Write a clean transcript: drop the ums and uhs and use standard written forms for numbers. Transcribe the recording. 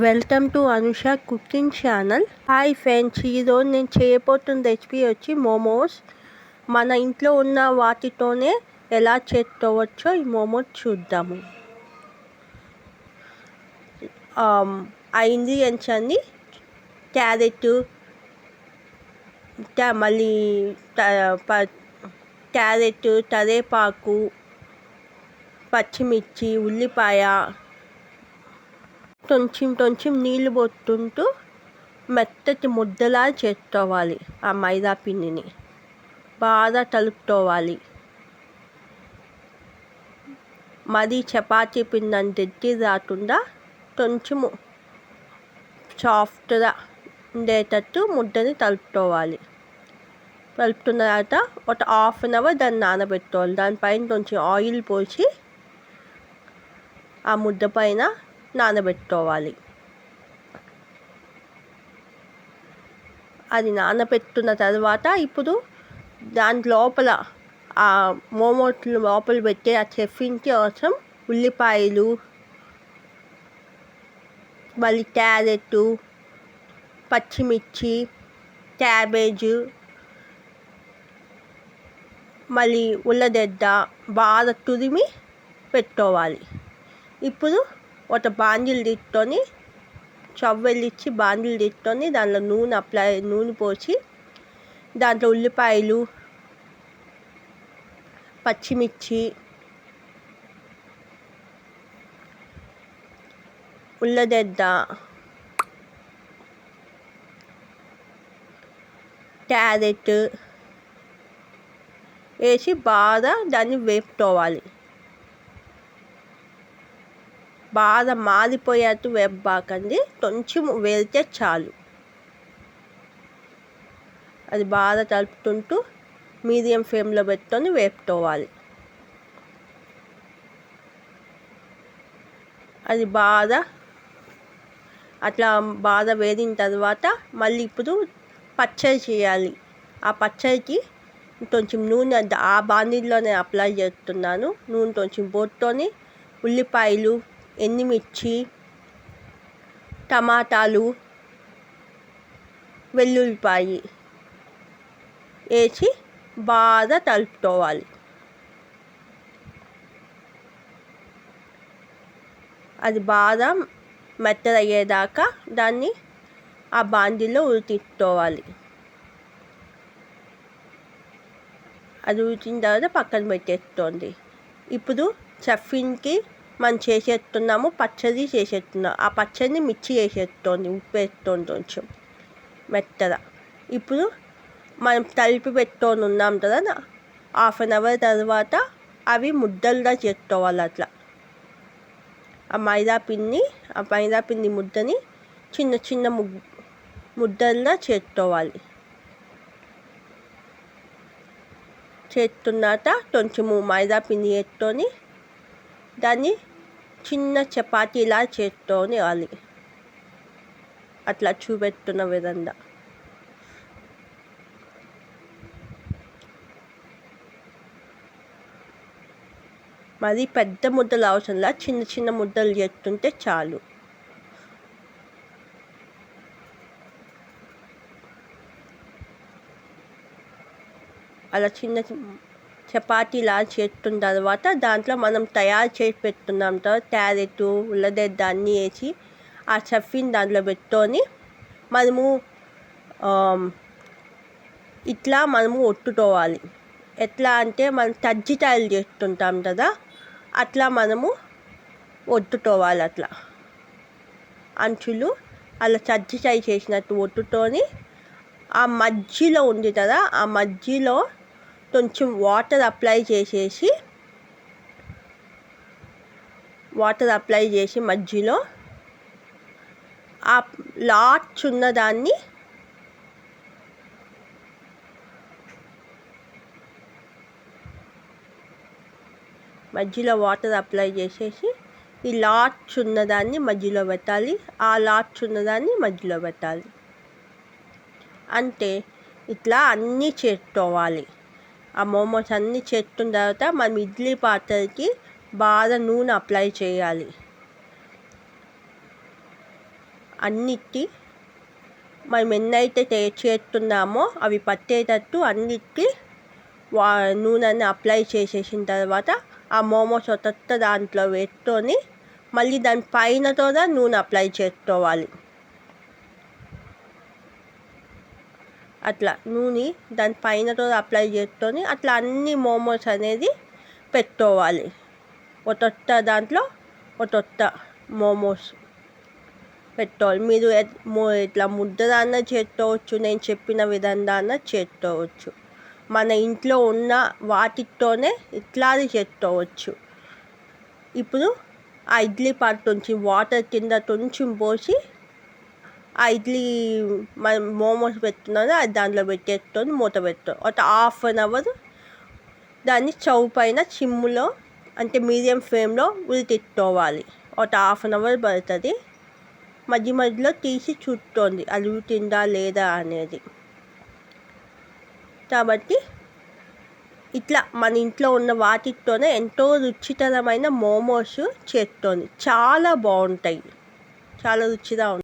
Welcome to Anusha cooking channel. Hi friends, ఈరోజు నేను చేయబోతున్న రెసిపీ వచ్చి మోమోస్. మన ఇంట్లో ఉన్న వాటితోనే ఎలా చేసుకోవచ్చో ఈ మోమోస్ చూద్దాము. ఆ ఇంగ్రీడియంట్స్ అన్ని క్యారెట్, మళ్ళీ క్యారెట్, కరివేపాకు, పచ్చిమిర్చి, ఉల్లిపాయ, కొంచెం నీళ్ళు పోతుంటూ మెత్తటి ముద్దలా చేసుకోవాలి. ఆ మైదా పిండిని బాగా కలుపుకోవాలి. మరి చపాతీ పిండి అంత ఎత్తి రాకుండా కొంచెము సాఫ్ట్గా ఉండేటట్టు ముద్దని కలుపుకోవాలి. కలుపుకున్న తర్వాత ఒక హాఫ్ అన్ అవర్ దాన్ని నానబెట్టుకోవాలి. దానిపైన కొంచెం ఆయిల్ పోసి ఆ ముద్ద పైన నానబెట్టుకోవాలి. అది నానబెట్టుకున్న తర్వాత ఇప్పుడు దాని లోపల ఆ మోమోస్ లోపల పెట్టే ఆ స్టఫింగ్కి కోసం ఉల్లిపాయలు, మళ్ళీ క్యారెట్, పచ్చిమిర్చి, క్యాబేజ్, మళ్ళీ ఉల్లగడ్డ బాగా తురిమి పెట్టుకోవాలి. ఇప్పుడు ఒక బాండిల్ తీసుకొని స్టవ్ వెలిగించి బాండిల్ తీసుకొని దాంట్లో నూనె పోసి దాంట్లో ఉల్లిపాయలు, పచ్చిమిర్చి, ఉల్లగడ్డ, క్యారెట్ వేసి బాగా దాన్ని వేపుకోవాలి. బాగా మారిపోయేట్టు వేపబాకండి, కొంచెం వేలితే చాలు. అది బాగా కలుపుకుంటూ మీడియం ఫ్లేమ్లో పెట్టుకొని వేపుకోవాలి. అది బాగా అట్లా బాగా వేడిన తర్వాత మళ్ళీ ఇప్పుడు పచ్చడి చేయాలి. ఆ పచ్చడికి కొంచెం నూనె ఆ బాండిల్లోనే అప్లై చేస్తున్నాను. నూనె కొంచెం పోసుకొని ఉల్లిపాయలు, ఎండుమిర్చి, టమాటాలు, వెల్లుల్లిపాయ వేసి బాగా కలుపుకోవాలి. అది బాగా మెత్తగా అయ్యేదాకా దాన్ని ఆ బాండిలో ఉడికించుకోవాలి. అది ఉడికిన తర్వాత పక్కన పెట్టేసుకోండి. ఇప్పుడు స్టఫింగ్కి మనం చేసేస్తున్నాము, పచ్చడి చేసేస్తున్నాం. ఆ పచ్చడిని మిక్సీ చేసేసుకోండి, ఉప్పు వేసుకోండి కొంచెం మెత్తగా. ఇప్పుడు మనం కలిపి పెట్టుకొని ఉన్నాం కదా, హాఫ్ అన్ అవర్ తర్వాత అవి ముద్దలుగా చేసుకోవాలి. అట్లా ఆ మైదా పిండి ముద్దని చిన్న ముద్దలుగా చేసుకోవాలి. చేసుకున్నాక కొంచెము మైదా పిండి వేసుకొని దాన్ని చిన్న చపాతీలా చేసుకొని ఇవ్వాలి. అట్లా చూపెట్టున్న విధంగా. మరి పెద్ద ముద్దలు అవసరంలా, చిన్న ముద్దలు చేస్తుంటే చాలు. అలా చిన్న చపాతీలా చేసుకున్న తర్వాత దాంట్లో మనం తయారు చేసి పెట్టుకున్నాం తర్వాత క్యారెట్, ఉల్లగడ్డ అన్నీ వేసి ఆ స్టఫింగ్ దాంట్లో పెట్టుకొని మనము ఇట్లా ఒత్తుకోవాలి. ఎట్లా అంటే మనం కజ్జికాయలు చేస్తుంటాం కదా, అట్లా మనము ఒత్తుకోవాలి. అట్లా అంచులు అలా కజ్జికాయ చేసినట్టు ఒత్తుకొని ఆ మధ్యలో ఉంది కదా, ఆ మధ్యలో కొంచెం వాటర్ అప్లై చేసి మధ్యలో ఆ లాట్స్ ఉన్నదాన్ని మధ్యలో వాటర్ అప్లై చేసేసి ఈ లాట్స్ ఉన్నదాన్ని మధ్యలో పెట్టాలి. ఆ లాట్స్ ఉన్నదాన్ని మధ్యలో పెట్టాలి. అంటే ఇట్లా అన్నీ చేసుకోవాలి. ఆ మోమోస్ అన్నీ చేసుకున్న తర్వాత మనం ఇడ్లీ పాత్రకి బాగా నూనె అప్లై చేయాలి. అన్నిటి మనం ఎన్నైతే చేస్తున్నామో అవి పట్టేటట్టు అన్నిటికీ నూనెని అప్లై చేసేసిన తర్వాత ఆ మోమోస్ ఒక్కొక్క దాంట్లో పెట్టుకొని మళ్ళీ దాని పైనతో నూనె అప్లై చేసుకోవాలి. అట్లా నూనె దాని పైనతో అప్లై చేసుకొని అట్లా అన్ని మోమోస్ అనేది పెట్టుకోవాలి. ఒక్కొక్క దాంట్లో ఒక్కొక్క మోమోస్ పెట్టుకోవాలి. మీరు ఇట్లా ముద్దదాన్న చేసుకోవచ్చు, నేను చెప్పిన విధంగా చేసుకోవచ్చు. మన ఇంట్లో ఉన్న వాటితోనే ఇట్లాది చేసుకోవచ్చు. ఇప్పుడు ఆ ఇడ్లీ పాత్ర వాటర్ కింద కొంచెం పోసి ఆ ఇడ్లీ మనం మోమోస్ పెట్టుకున్నది అది దాంట్లో పెట్టేసుకొని మూత పెట్టుకో. ఒక 1/2 అవర్ దాన్ని స్టవ్ పైన సిమ్లో అంటే మీడియం ఫ్లేమ్లో ఉడికించుకోవాలి. ఒక 1/2 అవర్ పడుతుంది. మధ్య మధ్యలో తీసి చూసుకోండి అది ఉడికిందా లేదా అనేది. కాబట్టి ఇట్లా మన ఇంట్లో ఉన్న వాటితోనే ఎంతో రుచికరమైన మోమోస్ చేస్తుంది. చాలా బాగుంటాయి, చాలా రుచిగా ఉంటాయి.